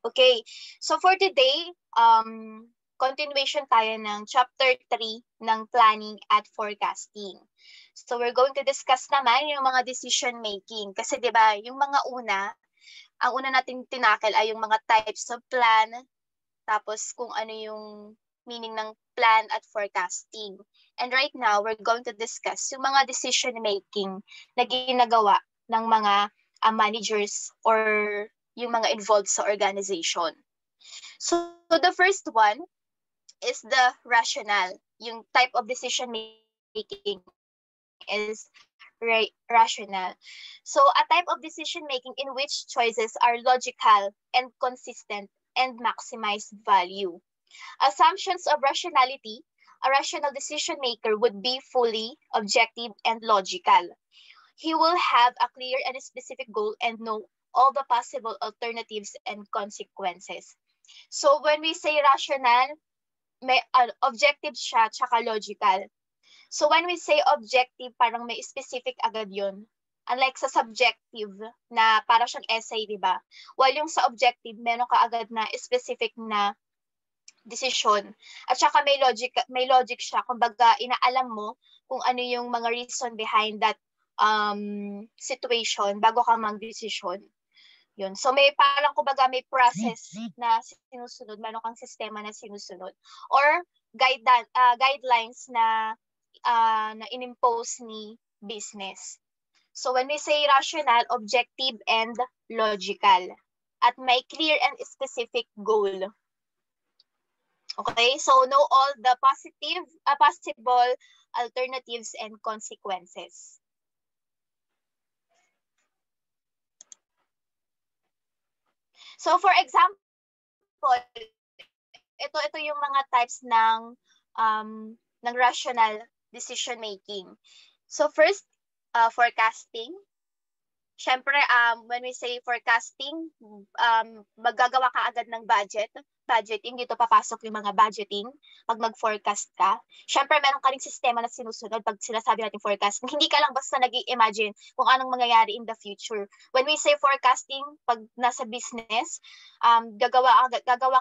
Okay, so for today, continuation tayo ng chapter 3 ng planning at forecasting. So we're going to discuss naman yung mga decision making. Kasi 'di ba, yung mga ang una nating tinakil ay yung mga types of plan, tapos kung ano yung meaning ng plan at forecasting. And right now, we're going to discuss yung mga decision making na ginagawa ng mga managers or yung mga involved sa organization. So the first one is the rational. Yung type of decision making is rational. So a type of decision making in which choices are logical and consistent and maximize value. Assumptions of rationality: a rational decision maker would be fully objective and logical. He will have a clear and specific goal and know all the possible alternatives and consequences. So when we say rational, may objective siya tsaka logical. So when we say objective, parang may specific agad yun. Unlike sa subjective na para siyang essay, di ba? While yung sa objective, meron ka agad na specific na decision. At saka may logic siya. Kumbaga, inaalam mo kung ano yung mga reason behind that situation bago ka mag-decision. Yun. So may parang kumbaga may process na sinusunod, meron kang sistema na sinusunod or guidelines na inimpose ni business. So when we say rational, objective and logical at may clear and specific goal. Okay? So know all the possible alternatives and consequences. So for example, ito yung mga types ng rational decision making. So first, forecasting. Syempre, when we say forecasting, maggagawa ka agad ng budgeting. Dito papasok yung mga budgeting pag mag-forecast ka. Syempre, meron ka ring sistema na sinusunod pag sinasabi natin forecasting. Hindi ka lang basta nag-i-imagine kung anong mangyayari in the future. When we say forecasting, pag nasa business, gagawa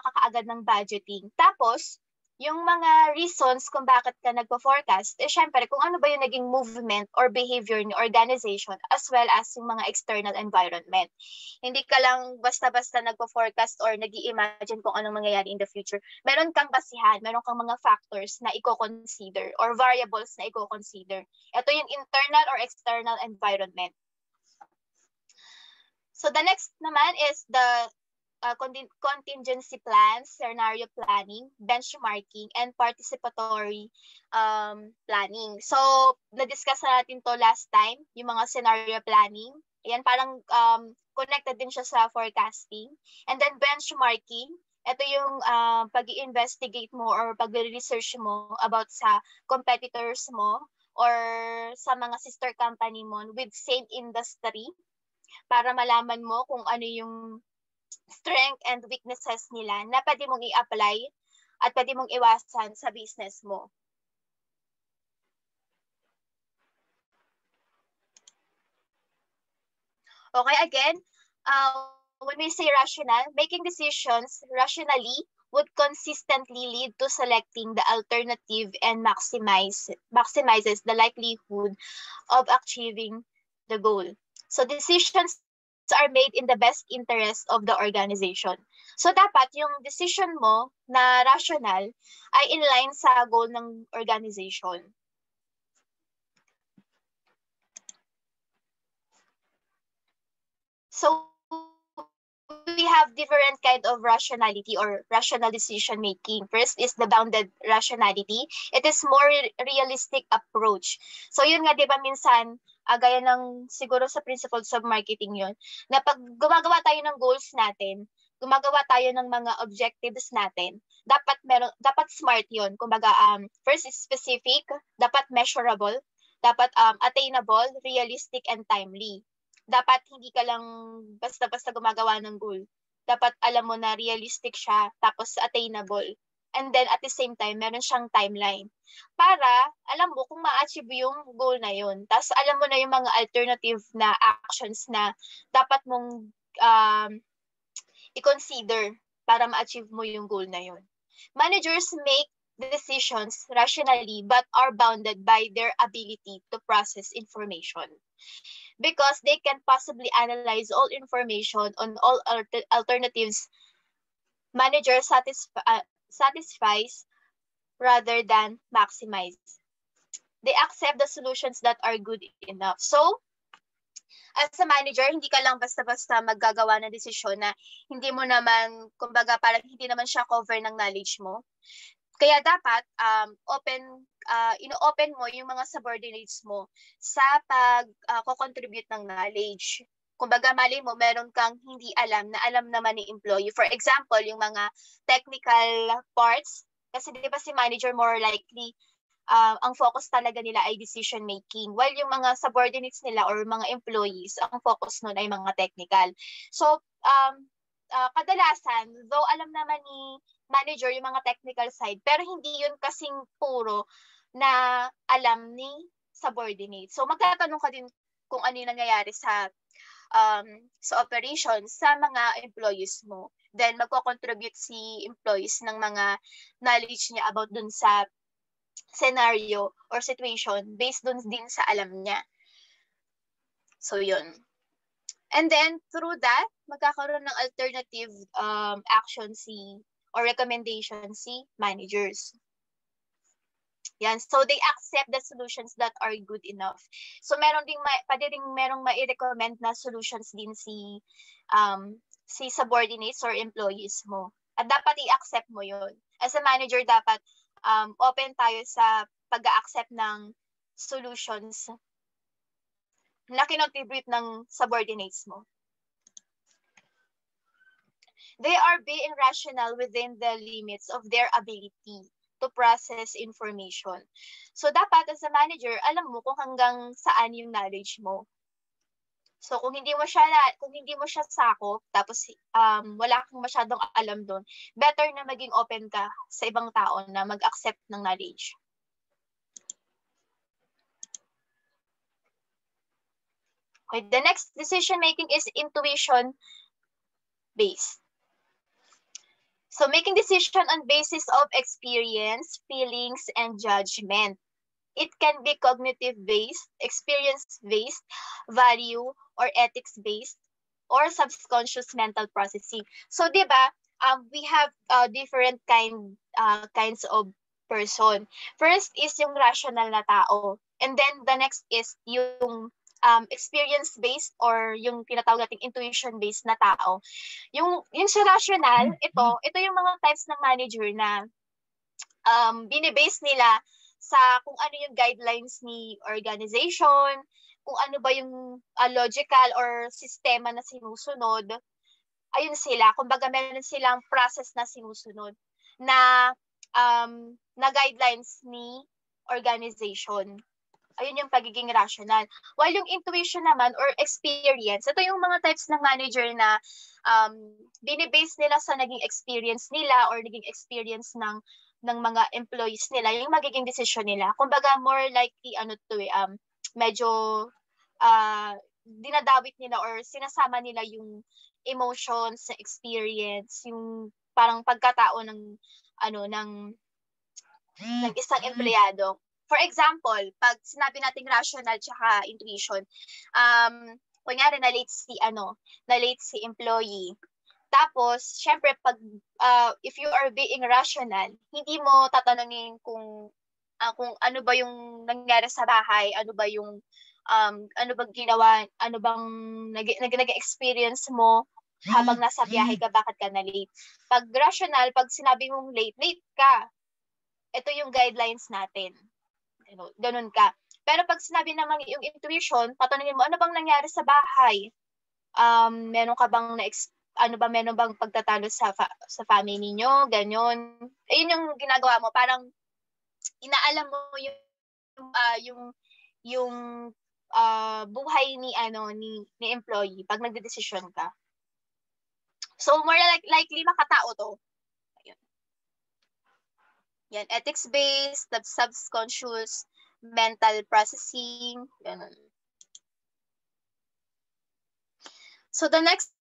ka kaagad ng budgeting. Tapos, yung mga reasons kung bakit ka nagpo-forecast, syempre kung ano ba yung naging movement or behavior ni organization as well as yung mga external environment. Hindi ka lang basta-basta nagpo-forecast or nag-i-imagine kung anong mangyayari in the future. Meron kang basihan, meron kang mga factors na i-consider or variables na i-consider. Ito yung internal or external environment. So the next naman is the contingency plans, scenario planning, benchmarking, and participatory planning. So, na-discuss natin to last time, yung mga scenario planning. Ayan, parang connected din siya sa forecasting. And then benchmarking, ito yung pag-i-investigate mo or pag-research mo about sa competitors mo or sa mga sister company mo with same industry para malaman mo kung ano yung strength and weaknesses nila na pwede mong i-apply at pwede mong iwasan sa business mo. Okay, again, when we say rational, making decisions rationally would consistently lead to selecting the alternative and maximizes the likelihood of achieving the goal. So decisions are made in the best interest of the organization. So dapat yung decision mo na rational ay in line sa goal ng organization. So we have different kind of rationality or rational decision making. First is the bounded rationality. It is more realistic approach. So yun nga, di ba minsan, gaya ng siguro sa principles of marketing yun, na pag gumagawa tayo ng goals natin, gumagawa tayo ng mga objectives natin, dapat smart yun. Kumbaga, first is specific, dapat measurable, dapat attainable, realistic, and timely. Dapat hindi ka lang basta-basta gumagawa ng goal. Dapat alam mo na realistic siya, tapos attainable. And then at the same time, meron siyang timeline. Para alam mo kung ma-achieve yung goal na yun. Tapos alam mo na yung mga alternative na actions na dapat mong i-consider para ma-achieve mo yung goal na yun. Managers make decisions rationally but are bounded by their ability to process information. Because they can possibly analyze all information on all alternatives, manager satisfies rather than maximize. They accept the solutions that are good enough. So, as a manager, hindi ka lang basta-basta maggagawa ng desisyon na hindi mo naman, kumbaga parang hindi naman siya cover ng knowledge mo. Kaya dapat ino-open mo yung mga subordinates mo sa pag-contribute ng knowledge. Kumbaga mali mo, meron kang hindi alam na alam naman ni employee. For example, yung mga technical parts, kasi di ba si manager more likely ang focus talaga nila ay decision making. While yung mga subordinates nila or mga employees, ang focus nun ay mga technical. So, kadalasan, though alam naman ni manager yung mga technical side, pero hindi yun kasing puro na alam ni subordinate. So, magtatanong ka din kung ano yung nangyayari sa operations sa mga employees mo. Then, magko-contribute si employees ng mga knowledge niya about dun sa scenario or situation based dun din sa alam niya. So, yun. And then, through that, magkakaroon ng alternative action or recommendation si managers. Yan. So, they accept the solutions that are good enough. So, pwede rin merong mai-recommend na solutions din si subordinates or employees mo. At dapat i-accept mo yun. As a manager, dapat open tayo sa pag-accept ng solutions na kinontribute ng subordinates mo. They are being rational within the limits of their ability to process information. So, dapat as a manager, alam mo kung hanggang saan yung knowledge mo. So, kung hindi mo siya sakop, tapos wala kang masyadong alam doon, better na maging open ka sa ibang tao na mag-accept ng knowledge. Okay, the next decision making is intuition based. So, making decision on basis of experience, feelings, and judgment. It can be cognitive-based, experience-based, value, or ethics-based, or subconscious mental processing. So, di ba, we have different kinds of person. First is yung rational na tao. And then, the next is yung experience-based or yung tinatawag nating intuition-based na tao. Yung sa rational, ito yung mga types ng manager na binibase nila sa kung ano yung guidelines ni organization, kung ano ba yung logical or sistema na sinusunod. Ayun sila, kumbaga meron silang process na sinusunod na guidelines ni organization. Ayun yung pagiging rational. While yung intuition naman or experience, ito yung mga types ng manager na binibase nila sa naging experience nila or naging experience ng mga employees nila, yung magiging decision nila. Kumbaga, more likely, medyo dinadawit nila or sinasama nila yung emotions, experience, yung parang pagkatao ng isang empleyado. For example, pag sinabi nating rational tsaka intuition, kunyari na late si employee. Tapos, syempre, if you are being rational, hindi mo tatanungin kung ano ba yung nangyari sa bahay, ano ba bang ginawa, ano bang nag-experience mo habang nasa biyahe ka, bakit ka na late. Pag rational, pag sinabi mong late ka, ito yung guidelines natin. Ganun ka. Pero pag sinabi naman yung intuition, tatanungin mo, ano bang nangyari sa bahay? Meron bang pagtatalo sa family niyo, ganyan. Ayun yung ginagawa mo, parang inaalam mo yung buhay ni employee pag nagdedesisyon ka. So more likely makatao to. Ayun. Yan, ethics based, subconscious mental processing, ganun. So the next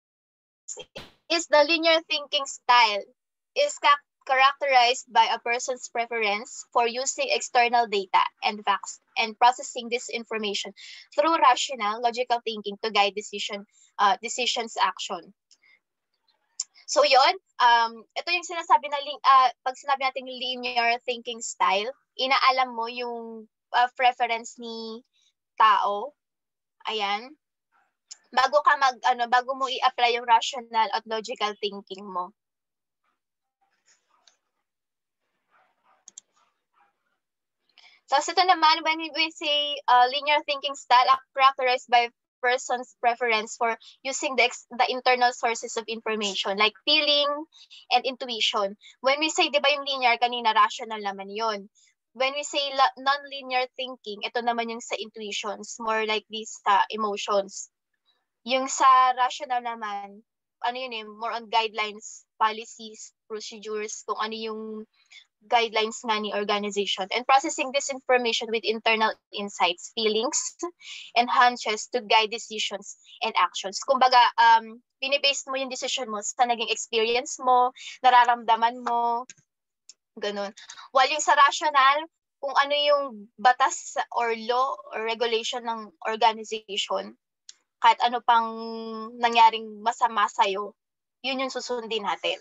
is the linear thinking style is characterized by a person's preference for using external data and facts and processing this information through rational, logical thinking to guide decisions action. So yon, ito yung sinasabi na pag sinabi natin linear thinking style, inaalam mo yung preference ni tao. Ayan. Bago mo i-apply yung rational at logical thinking mo. So ito naman, when we say linear thinking style, characterized by person's preference for using the internal sources of information like feeling and intuition. When we say, di ba yung linear kanina, rational naman yun. When we say non-linear thinking, ito naman yung sa intuitions, more like these emotions. Yung sa rational naman, ano yun more on guidelines, policies, procedures, kung ano yung guidelines nga ni organization, and processing this information with internal insights, feelings, and hunches to guide decisions and actions. Kumbaga, binibase mo yung decision mo sa naging experience mo, nararamdaman mo, ganun. While yung sa rational, kung ano yung batas or law or regulation ng organization, kahit ano pang nangyaring masama sa'yo, yun yung susundin natin.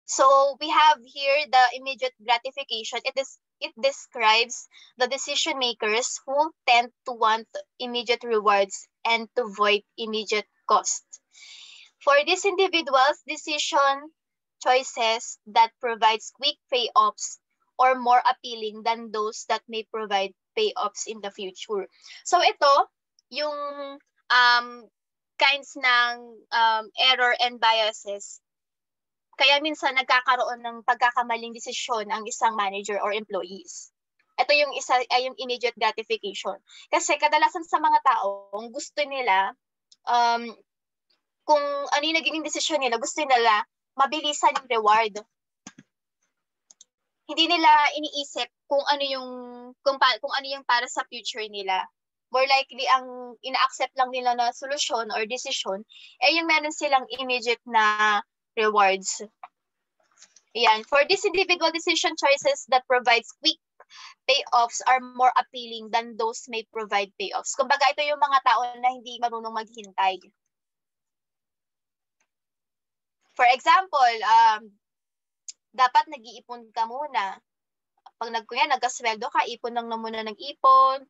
So we have here the immediate gratification. It describes the decision makers who tend to want immediate rewards and to avoid immediate cost. For these individuals, decision choices that provides quick payoffs or more appealing than those that may provide payoffs in the future. So ito, yung kinds ng error and biases. Kaya minsan nagkakaroon ng pagkakamaling desisyon ang isang manager or employees. Ito yung isa ay yung immediate gratification. Kasi kadalasan sa mga tao, gusto nila kung ano yung naging desisyon nila, gusto nila mabilisan yung reward. Hindi nila iniisip kung ano yung para sa future nila. More likely ang ina-accept lang nila na solusyon or decision ay yung meron silang immediate na rewards. Yan. For these individual decision choices that provides quick payoffs are more appealing than those may provide payoffs. Kumbaga, ito yung mga tao na hindi marunong maghintay. For example, dapat nag-iipon ka muna. Pag nagkasweldo ka, ipon lang muna ng ipon.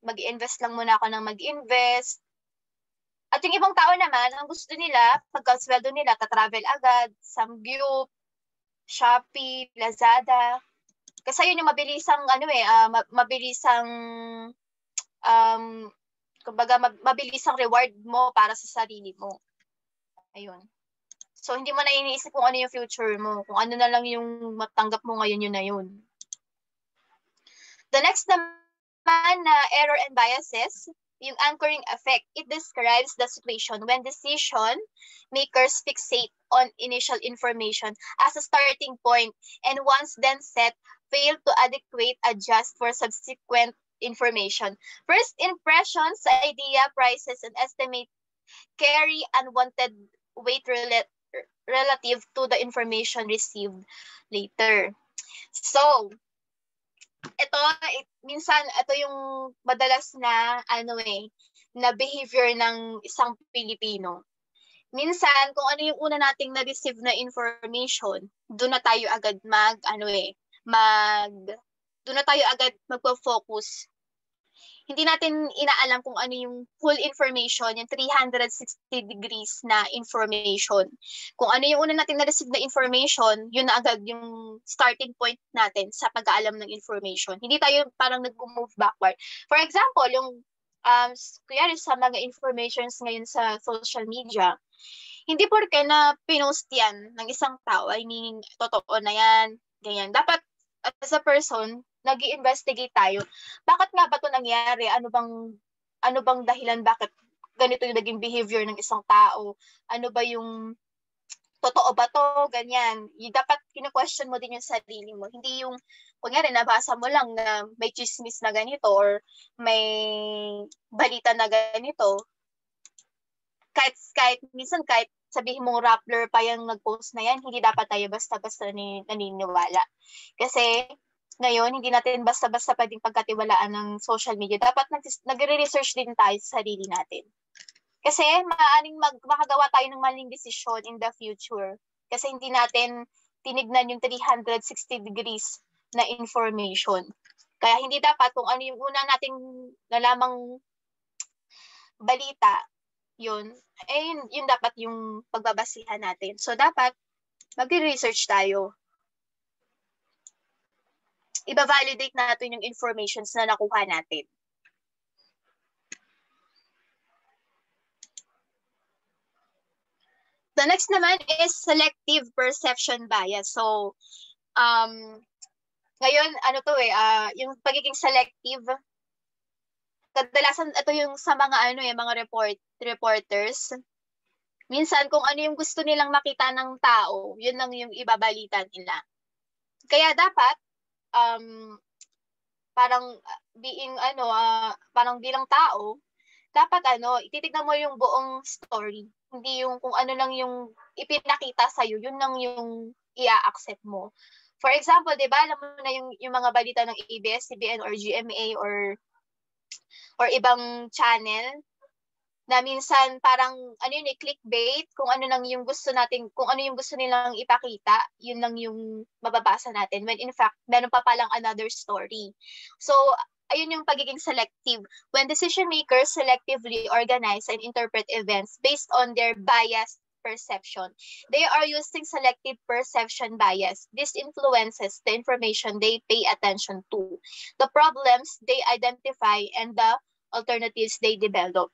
Mag-invest lang muna ako ng mag-invest. At yung ibang tao naman, ang gusto nila, pagkasweldo nila, tatravel agad, Samgyup, Shopee, Lazada. Kasi yun yung mabilisang, mabilisang reward mo para sa sarili mo. Ayun. So, hindi mo na iniisip kung ano yung future mo. Kung ano na lang yung matanggap mo ngayon, yun na yun. The next naman na error and biases, yung anchoring effect. It describes the situation when decision makers fixate on initial information as a starting point and once then set, fail to adequate adjust for subsequent information. First impressions, idea, prices, and estimate carry unwanted weight relative to the information received later. So, minsan ito yung madalas na na behavior ng isang Pilipino. Minsan kung ano yung una nating na-receive na information, doon na tayo agad magpo-focus. Hindi natin inaalam kung ano yung full information, yung 360 degrees na information. Kung ano yung una natin na-receive na information, yun na agad yung starting point natin sa pag-aalam ng information. Hindi tayo parang nag-move backward. For example, yung kuyari sa mga informations ngayon sa social media, hindi porke na pinost yan ng isang tao, I mean, totoo na yan, ganyan. Dapat as a person, nag-i-investigate tayo. Bakit nga ba ito nangyari? Ano bang dahilan bakit ganito yung naging behavior ng isang tao? Ano ba yung totoo ba to, ganyan. Dapat kino-question mo din yung sarili mo. Hindi yung, kunyari, nabasa mo lang na may chismis na ganito or may balita na ganito. Kahit minsan, kahit sabihin mong Rappler pa yung nag-post na yan, hindi dapat tayo basta-basta naniniwala. Kasi, ngayon, hindi natin basta-basta pwedeng pagkatiwalaan ng social media. Dapat nagre-research din tayo sa sarili natin. Kasi maaaring makagawa tayo ng maling desisyon in the future. Kasi hindi natin tinignan yung 360 degrees na information. Kaya hindi dapat kung ano yung una nating nalamang balita, yun dapat yung pagbabasihan natin. So dapat mag-research tayo. Iba-validate natin yung informations na nakuha natin. The next naman is selective perception bias. So, ngayon, yung pagiging selective, kadalasan ito yung sa mga mga reporters. Minsan, kung ano yung gusto nilang makita ng tao, yun lang yung ibabalita nila. Kaya dapat, parang bilang tao, dapat ititignan mo yung buong story. Hindi yung kung ano lang yung ipinakita sa'yo, yun lang yung i-accept mo. For example, di ba, alam mo na yung mga balita ng ABS-CBN or GMA or ibang channel na minsan parang clickbait, kung ano lang yung gusto nilang ipakita, yun lang yung mababasa natin. When in fact, meron pa palang another story. So, ayun yung pagiging selective. When decision makers selectively organize and interpret events based on their biased perception, they are using selective perception bias. This influences the information they pay attention to, the problems they identify, and the alternatives they develop.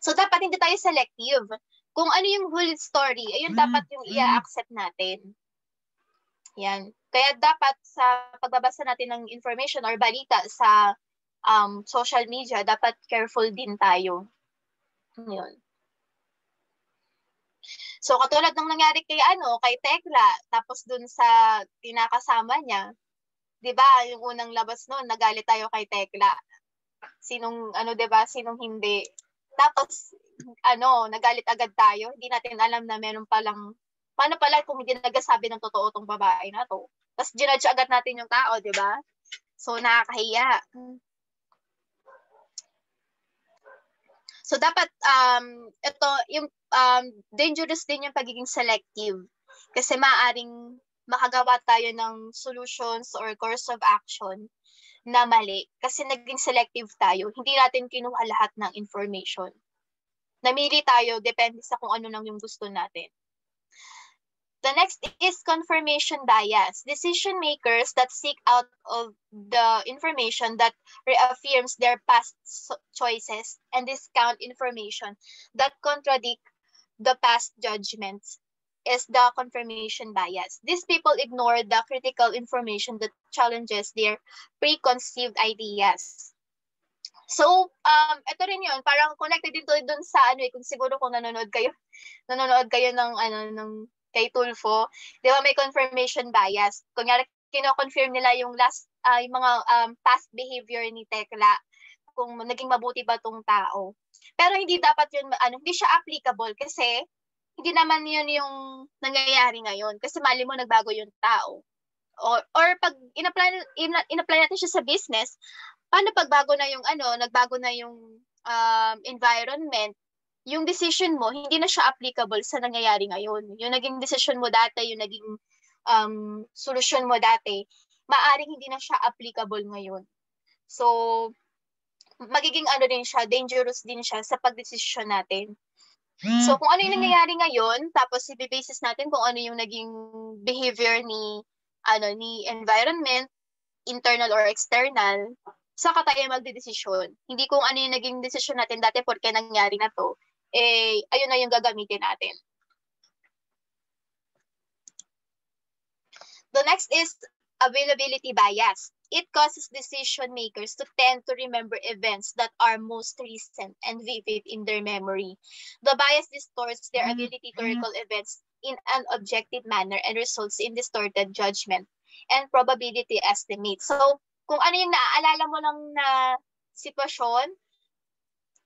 So, dapat hindi tayo selective. Kung ano yung whole story, ayun dapat yung i-accept natin. Yan. Kaya dapat sa pagbabasa natin ng information or balita sa social media, dapat careful din tayo. Yun. So, katulad ng nangyari kay Tekla, tapos dun sa tinakasama niya, 'di ba, yung unang labas noon, nagalit tayo kay Tekla. Sinong 'di ba, sinong hindi. Tapos nagalit agad tayo. Hindi natin alam na meron palang paano pala kung hindi nagsasabi ng totoo tong babae na to. Tapos ginudge agad natin yung tao, 'di ba? So nakakahiya. So dapat ito yung dangerous din yung pagiging selective kasi maaring makagawa tayo ng solutions or course of action na mali kasi naging selective tayo. Hindi natin kinuha lahat ng information. Namili tayo depende sa kung ano lang yung gusto natin. The next is confirmation bias. Decision makers that seek out of the information that reaffirms their past choices and discount information that contradict the past judgments is the confirmation bias. These people ignore the critical information that challenges their preconceived ideas. So, ito rin yun, parang connected din to dun sa kung siguro kung nanonood kayo ng kay Tulfo, di ba may confirmation bias. Kunyari, kino-confirm nila yung yung mga past behavior ni Tekla, kung naging mabuti ba tong tao. Pero hindi dapat yun, hindi siya applicable kasi hindi naman yun yung nangyayari ngayon. Kasi mali mo, nagbago yung tao. Or pag in-apply natin siya sa business, paano pagbago na yung nagbago na yung environment, yung decision mo, hindi na siya applicable sa nangyayari ngayon. Yung naging decision mo dati, yung naging solusyon mo dati, maaring hindi na siya applicable ngayon. So, magiging din siya, dangerous din siya sa pagdesisyon natin. So, kung ano yung nangyayari ngayon, tapos i-basis natin kung ano yung naging behavior ni environment, internal or external, saka tayo magdedesisyon. Hindi kung ano yung naging desisyon natin dati porque nangyari na to, ayun na yung gagamitin natin. The next is availability bias. It causes decision makers to tend to remember events that are most recent and vivid in their memory. The bias distorts their ability to recall events in an objective manner and results in distorted judgment and probability estimate. So, kung ano yung naaalala mo lang na sitwasyon,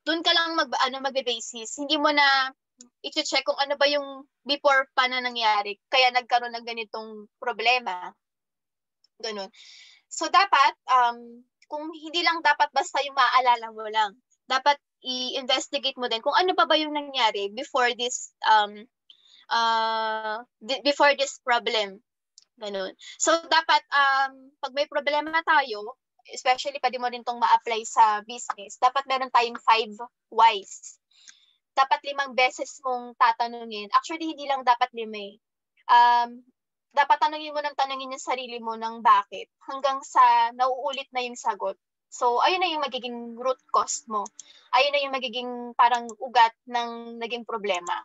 doon ka lang magbe-basis. Hindi mo na i-check kung ano ba yung before pa na nangyari, kaya nagkaroon ng ganitong problema. Ganun. So, dapat, kung hindi lang dapat basta yung maaalala mo lang, dapat i-investigate mo din kung ano pa ba yung nangyari before this problem. Ganun. So, dapat, pag may problema tayo, especially pwede mo rin itong ma-apply sa business, dapat meron tayong 5 whys. Dapat 5 beses mong tatanungin. Actually, hindi lang dapat 5 eh. Dapat tanungin mo yung sarili mo ng bakit hanggang sa nauulit na yung sagot. So, ayun na yung magiging root cause mo. Ayun na yung magiging parang ugat ng naging problema.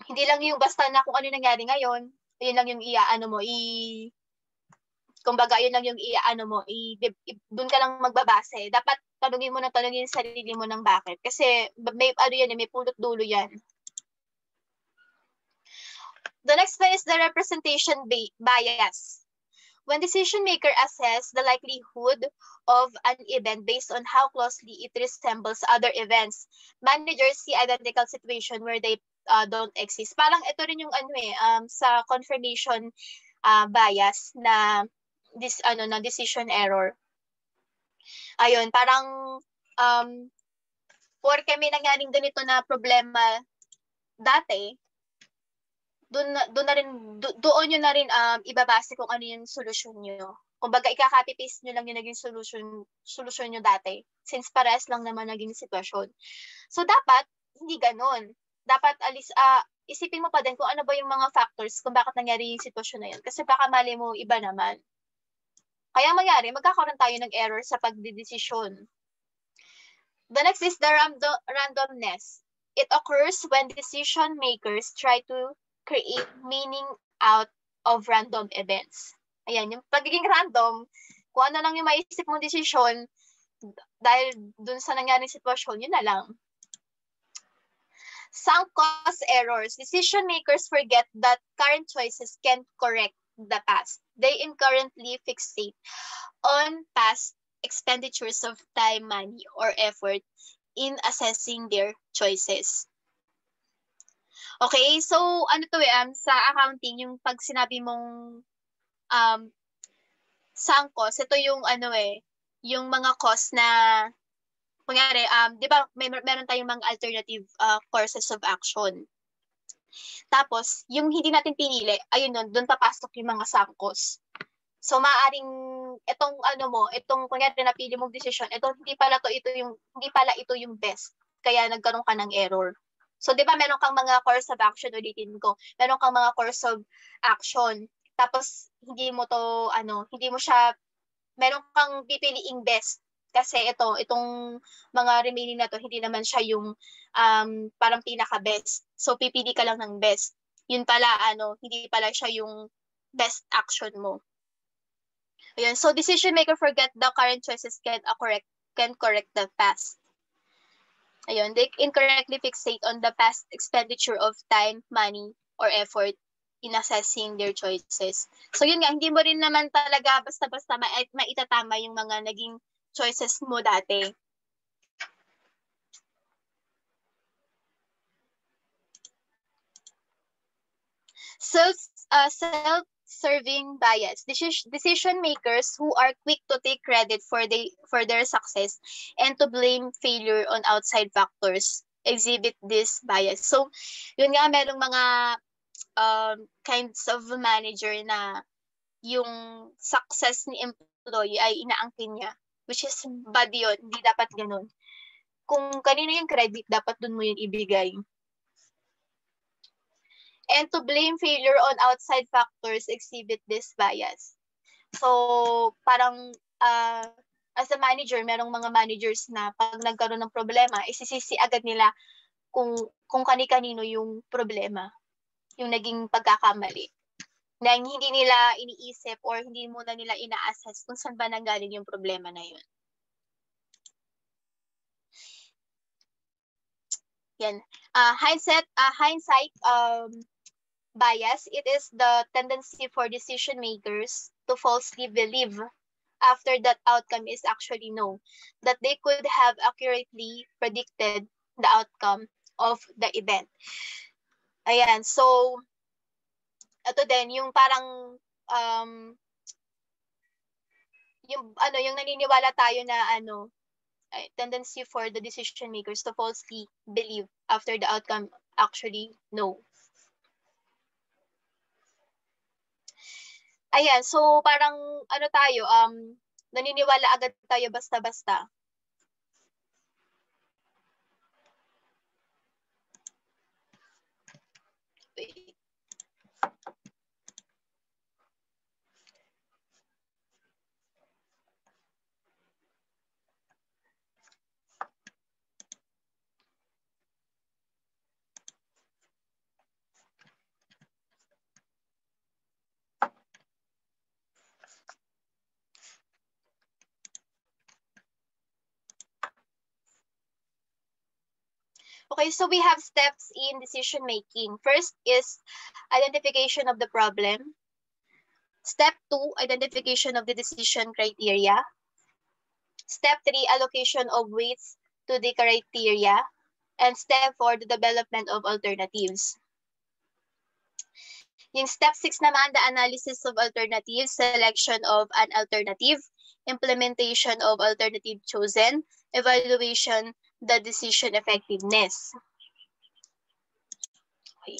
Hindi lang yung basta na kung ano nangyari ngayon, ayun lang yung kumbaga, yun lang yung doon ka lang magbabase. Dapat tanungin mo yung sarili mo ng bakit. Kasi may pulot dulo yan. The next one is the representation bias. When decision maker assess the likelihood of an event based on how closely it resembles other events, managers see identical situation where they don't exist. Parang ito rin yung sa confirmation bias na decision error. Ayun, parang porke may nangyaring ganito na problema dati, doon nyo na rin ibabase kung ano yung solusyon nyo. Kumbaga, ika-copy paste nyo lang yung naging solusyon nyo dati since parehas lang naman naging sitwasyon. So, dapat, hindi ganun. Dapat isipin mo pa din kung ano ba yung mga factors kung bakit nangyari yung sitwasyon na yun. Kasi baka mali mo iba naman. Kaya magkakaroon tayo ng error sa pagdidesisyon. The next is the randomness. It occurs when decision makers try to create meaning out of random events. Ayan, yung pagiging random, kung ano lang yung maisip mong desisyon, dahil dun sa nangyaring sitwasyon, yun na lang. Sunk cost errors. Decision makers forget that current choices can correct the past. They incorrectly fixate on past expenditures of time, money, or effort in assessing their choices. Okay, so ano to sa accounting, yung pag sinabi mong sunk cost, ito yung yung mga cost na kunyari, di ba meron tayong mga alternative courses of action. Tapos, yung hindi natin pinili, ayun doon papasok yung mga sunk cost. So maaring itong kunyari napili mong decision, hindi pala ito yung best. Kaya nagkaroon ka ng error. So, di ba, meron kang mga course of action, ulitin ko. Meron kang mga course of action. Tapos, meron kang pipiliing best. Kasi itong mga remaining na to, hindi naman siya yung parang pinaka-best. So, pipili ka lang ng best. Yun pala, hindi pala siya yung best action mo. Ayan. So, decision maker forget the current choices can correct the past. Ayun, they incorrectly fixate on the past expenditure of time, money, or effort in assessing their choices. So yun nga, hindi mo rin naman talaga basta-basta maitatama yung mga naging choices mo dati. Self-serving bias. Decision makers who are quick to take credit for their success and to blame failure on outside factors exhibit this bias. So, yun nga, merong mga kinds of manager na yung success ni employee ay inaangkin niya, which is bad yun. Hindi dapat ganun. Kung kanino yung credit, dapat dun mo yun ibigay. And to blame failure on outside factors exhibit this bias. So, parang as a manager, merong mga managers na pag nagkaroon ng problema, isisisi agad nila kung kani-kanino yung problema, yung naging pagkakamali. na hindi nila iniisip or hindi muna nila ina-assess kung saan ba nanggaling yung problema na yun. Yan. Hindsight bias, it is the tendency for decision makers to falsely believe after that outcome is actually known that they could have accurately predicted the outcome of the event. Ayan, so ito din yung parang yung naniniwala tayo na tendency for the decision makers to falsely believe after the outcome actually know. Ayan, so parang tayo, naniniwala agad tayo basta-basta. Wait. Okay, so we have steps in decision making. First is identification of the problem. Step 2, identification of the decision criteria. Step 3, allocation of weights to the criteria. And step 4, the development of alternatives. Yung step 6 naman, the analysis of alternatives, selection of an alternative, implementation of alternative chosen, evaluation, the decision effectiveness. Okay.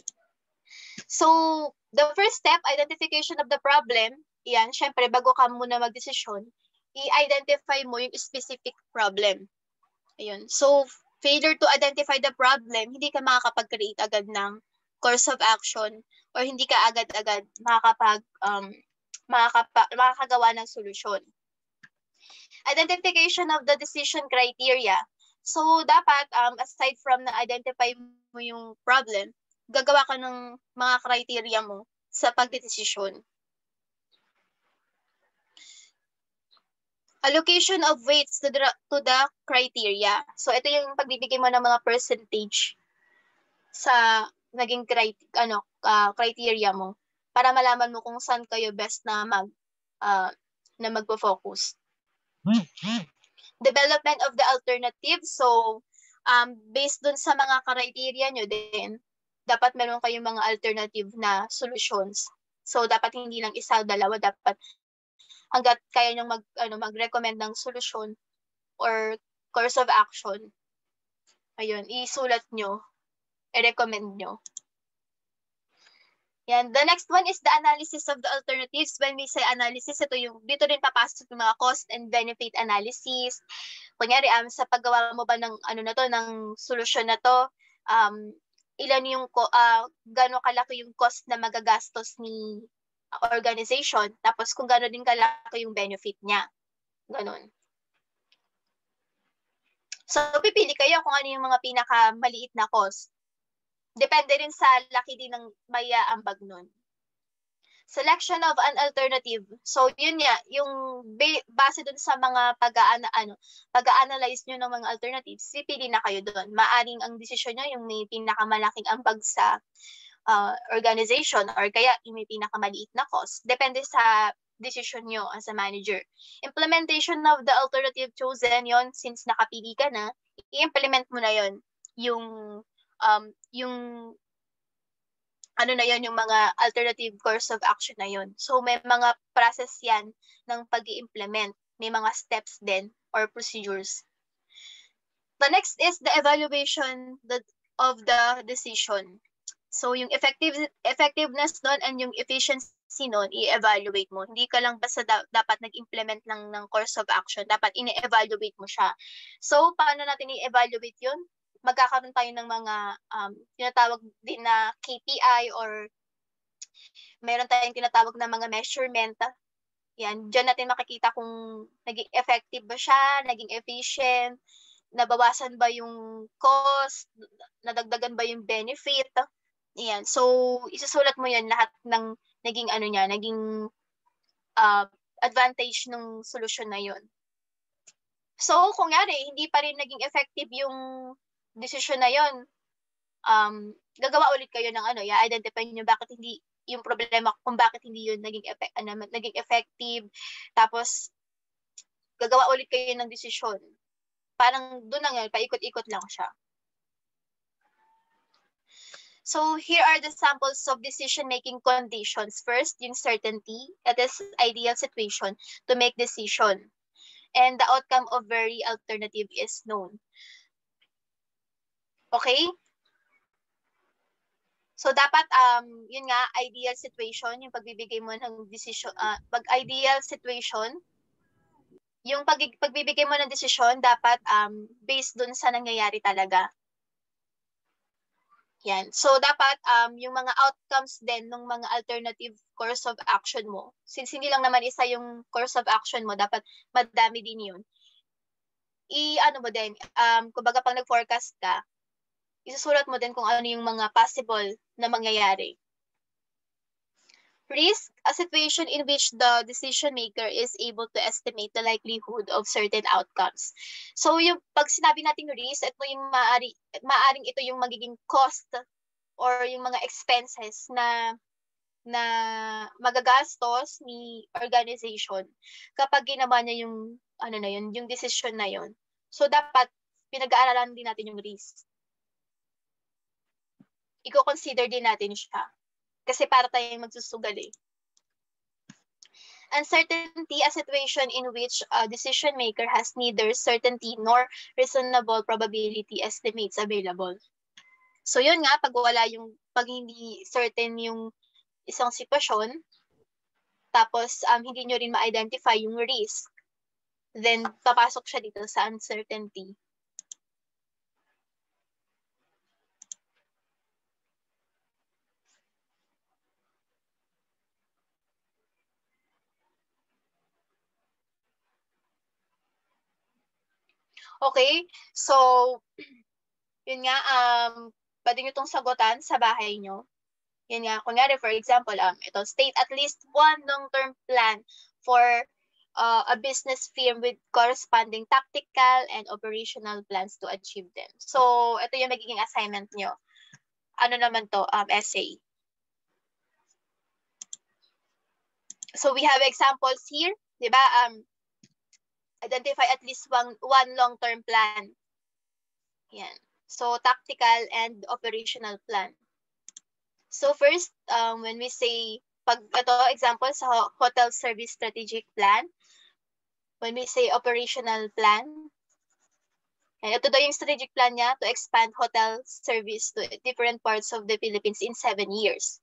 So, the first step, identification of the problem. Yan, syempre, bago ka muna magdesisyon, i-identify mo yung specific problem. Ayun. So, failure to identify the problem, hindi ka makakapag-create agad ng course of action or hindi ka agad-agad makakagawa ng solusyon. Identification of the decision criteria. So, dapat, aside from na-identify mo yung problem, gagawa ka ng mga criteria mo sa pagdedesisyon. Allocation of weights to the criteria. So, ito yung pagbibigay mo ng mga percentage sa naging criteria mo para malaman mo kung saan kayo best na magpo-focus. Development of the alternative. So, based dun sa mga criteria nyo din, dapat meron kayong mga alternative na solutions. So, dapat hindi lang isa o dalawa, dapat hanggat kaya nyong mag-recommend ng solusyon or course of action. Ayun, isulat nyo, i-recommend nyo. Yan. The next one is the analysis of the alternatives. When we say analysis, dito rin papasok yung mga cost and benefit analysis. Kunyari, sa paggawa mo ba ng ng solusyon na to, ilan yung gaano kalaki yung cost na magagastos ni organization, tapos kung gaano din kalaki yung benefit niya. Ganon. So, pipili kayo kung ano yung mga pinakamaliit na cost. Depende rin sa laki din ng maiaambag nun. Selection of an alternative. So, yun nga, yung base dun sa mga pag-a-analyze nyo ng mga alternatives, pipili na kayo dun. Maaring ang desisyon nyo yung may pinakamalaking ambag sa organization or kaya yung may pinakamaliit na cost. Depende sa decision nyo as a manager. Implementation of the alternative chosen, yon since nakapili ka na, i-implement mo na yon yung yung mga alternative course of action na yon. So, may mga process yan ng pag-i-implement. May mga steps din or procedures. The next is the evaluation of the decision. So, yung effectiveness nun and yung efficiency nun, i-evaluate mo. Hindi ka lang basta dapat nag-implement ng course of action. Dapat ini-evaluate mo siya. So, paano natin i-evaluate yun? Magkakaroon tayo ng mga tinatawag din na KPI or meron tayong tinatawag na mga measurement. Yan, dyan natin makikita kung naging effective ba siya, naging efficient, nabawasan ba yung cost, nadagdagan ba yung benefit. Yan, so isusulat mo yan lahat ng naging ano niya, naging advantage ng solusyon na yun. So, kung yari, hindi pa rin naging effective yung decision na yun, gagawa ulit kayo ng i-identify niyo bakit hindi yung problema kung bakit hindi yun naging effective. Tapos, gagawa ulit kayo ng desisyon. Parang doon lang yun, paikot-ikot lang siya. So here are the samples of decision-making conditions. First, yung certainty, that is ideal situation to make decision. And the outcome of very alternative is known. Okay? So dapat yun nga ideal situation, yung pagbibigay mo ng decision, ideal situation, yung pagbibigay mo ng desisyon dapat based dun sa nangyayari talaga. Yan. So, dapat yung mga outcomes din ng mga alternative course of action mo. Since hindi lang naman isa yung course of action mo, dapat madami din yun. Mo din, kumbaga pag nag-forecast ka, isusulat mo din kung ano yung mga possible na mangyayari. Risk, a situation in which the decision maker is able to estimate the likelihood of certain outcomes. So, yung pag sinabi nating risk, ito yung maaring ito yung magiging cost or yung mga expenses na magagastos ni organization kapag ginawa niya yung yung decision na yun. So, dapat pinag-aaralan din natin yung risk. I-consider din natin siya. Kasi para tayong magsusugal eh. Uncertainty, a situation in which a decision maker has neither certainty nor reasonable probability estimates available. So yun nga, pag hindi certain yung isang sitwasyon, tapos hindi nyo rin ma-identify yung risk, then papasok siya dito sa uncertainty. Okay, so yun nga, pwede nyo itong sagutan sa bahay nyo. Yan nga, kunyari, for example, ito, state at least one long-term plan for a business firm with corresponding tactical and operational plans to achieve them. So, ito yung magiging assignment nyo. Ano naman to? Essay. So, we have examples here. Diba? Identify at least one long-term plan. Yan. So, tactical and operational plan. So, first, when we say, example sa hotel service strategic plan, when we say operational plan, ito daw yung strategic plan niya to expand hotel service to different parts of the Philippines in 7 years.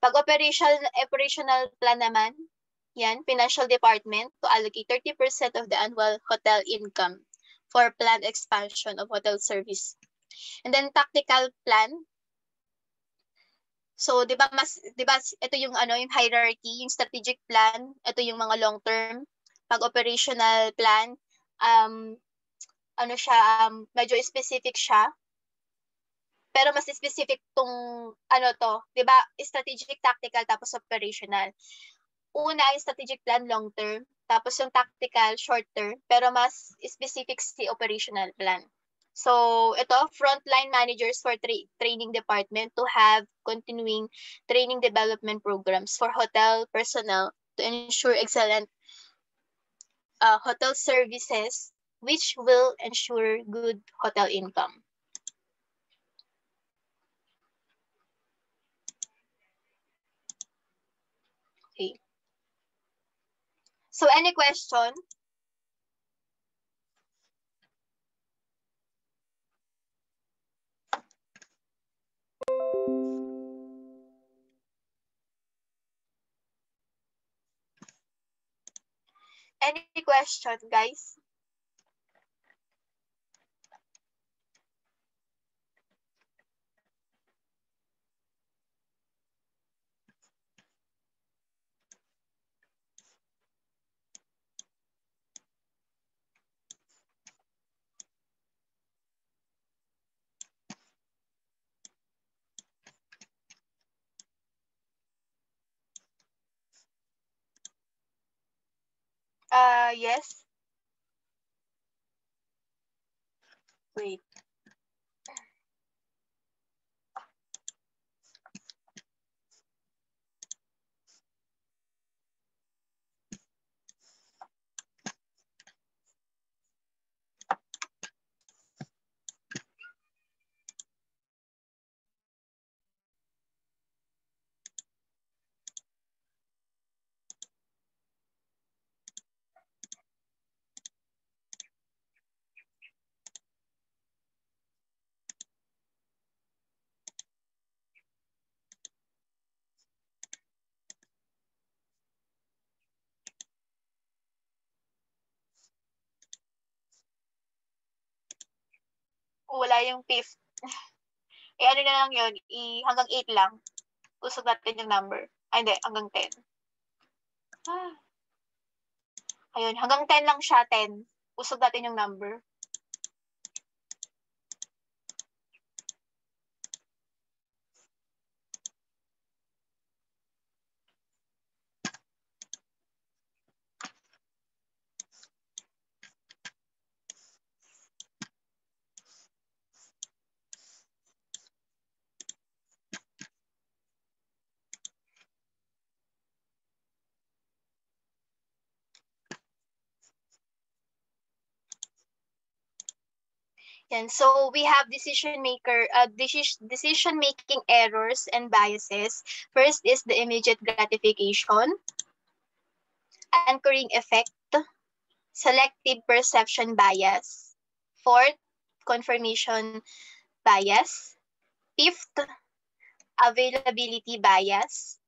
Pag operational plan naman, yan, financial department to allocate 30% of the annual hotel income for planned expansion of hotel service. And then tactical plan. So, 'di ba ito yung yung hierarchy, yung strategic plan, ito yung mga long term. Pag operational plan, medyo specific siya. Pero mas specific tong 'di ba? Strategic, tactical tapos operational. Una yung strategic plan long term, tapos yung tactical short term, pero mas specific si operational plan. So, ito, frontline managers for training department to have continuing training development programs for hotel personnel to ensure excellent hotel services, which will ensure good hotel income. Okay. So, any question? Any question, guys? Yes. Wait. Wala yung fifth. Ano na lang yun, hanggang 8 lang. Usog natin yung number. Ay, hindi, hanggang 10. Ayun, hanggang 10 lang siya, 10. Usog natin yung number. Yan. So we have decision making errors and biases. First is the immediate gratification, anchoring effect, selective perception bias. Fourth, confirmation bias. Fifth, availability bias.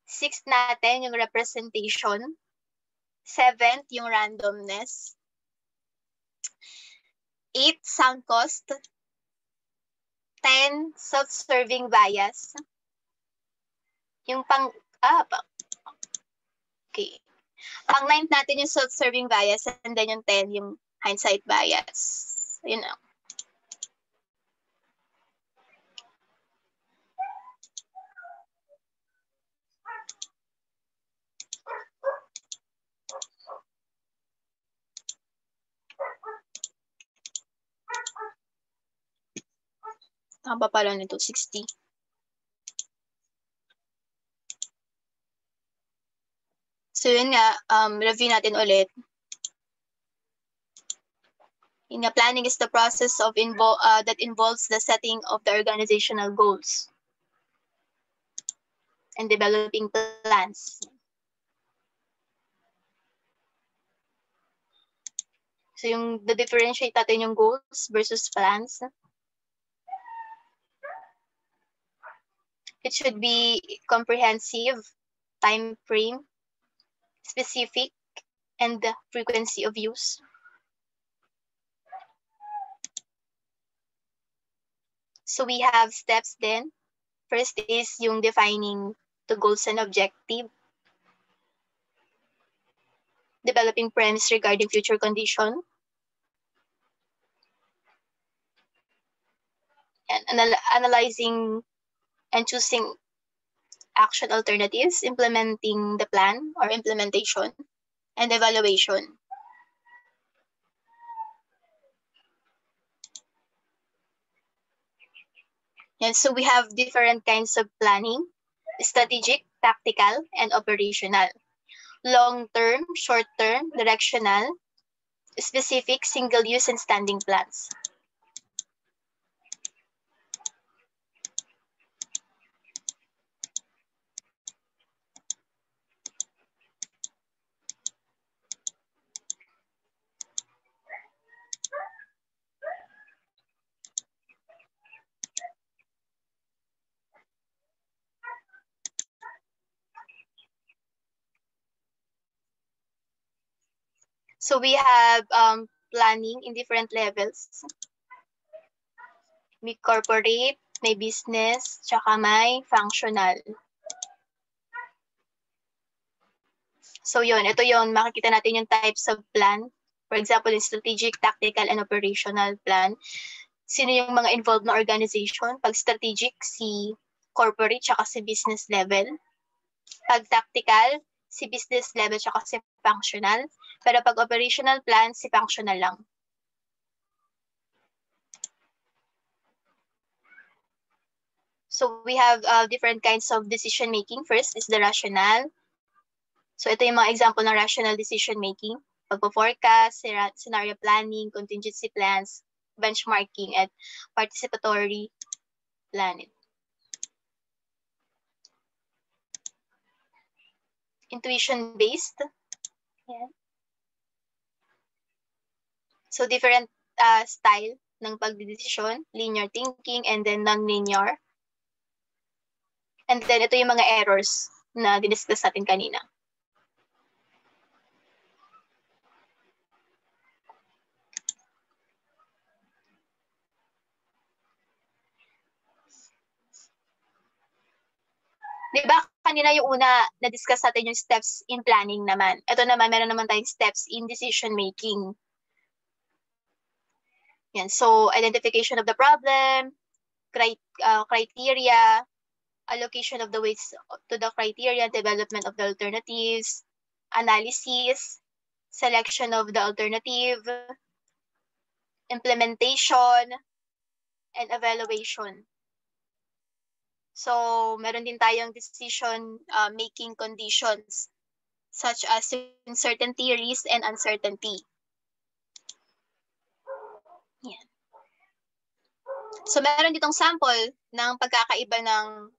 Sixth natin, yung representation. Seventh, yung randomness. Eight, sunk cost. 10, self-serving bias. Yung okay. Pang 9 natin yung self-serving bias, and then yung 10, yung hindsight bias. Yun na. Tama pala nito, 60. So yun nga, review natin ulit. Yun nga, planning is the process of that involves the setting of the organizational goals and developing plans. So yung differentiate natin yung goals versus plans. It should be comprehensive, time frame, specific, and the frequency of use. So we have steps then. First is yung defining the goals and objective. Developing premise regarding future condition. And analyzing and choosing action alternatives, implementing the plan or implementation, and evaluation. And so we have different kinds of planning: strategic, tactical, and operational. Long-term, short-term, directional, specific, single-use, and standing plans. So we have planning in different levels. May corporate, may business, tsaka may functional. So yun, ito yun, makikita natin yung types of plan. For example, yung strategic, tactical, and operational plan. Sino yung mga involved na organization? Pag strategic, si corporate, tsaka si business level. Pag tactical, si business level tsaka si functional. Pero pag operational plan, si functional lang. So we have different kinds of decision making. First is the rational. So ito yung mga example ng rational decision making. Pagpo-forecast, scenario planning, contingency plans, benchmarking, at participatory planning. Intuition-based. Yeah. So different style ng pagdedesisyon, linear thinking, and then non-linear. And then ito yung mga errors na diniscuss natin kanina. Di ba kanina yung una na-discuss natin yung steps in planning naman. Ito naman, meron naman tayong steps in decision making. Yan. So, identification of the problem, criteria, allocation of the weights to the criteria, development of the alternatives, analysis, selection of the alternative, implementation, and evaluation. So, meron din tayong decision making conditions such as uncertainty, risk, and uncertainty. Yan. So, meron ditong sample ng pagkakaiba ng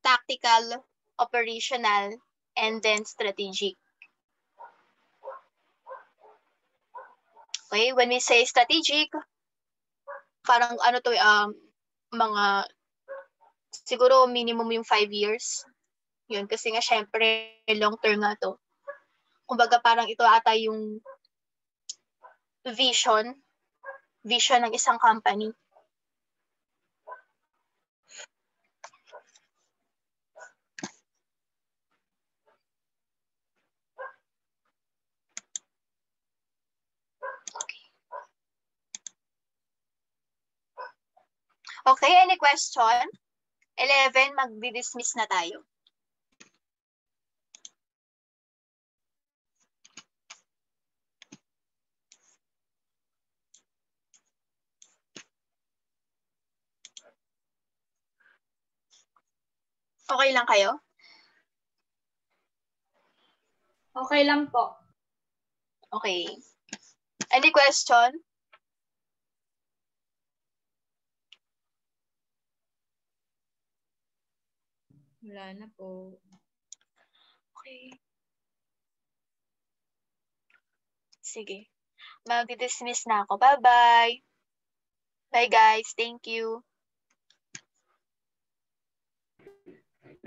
tactical, operational, and then strategic. Okay, when we say strategic, parang ano to, mga siguro minimum yung 5 years. Yun, kasi nga syempre long term na to. Kumbaga parang ito ata yung vision ng isang company. Okay, any question? 11, magdi-dismiss na tayo. Okay lang kayo? Okay lang po. Okay. Any question? Wala na po. Okay. Sige. Magdi-dismiss na ako. Bye-bye. Bye guys. Thank you.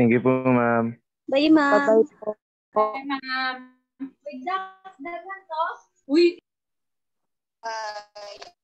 Thank you po, ma'am. Bye, ma'am. Bye-bye po. Bye, ma'am. Wait lang. Dagan to. Uy. Bye.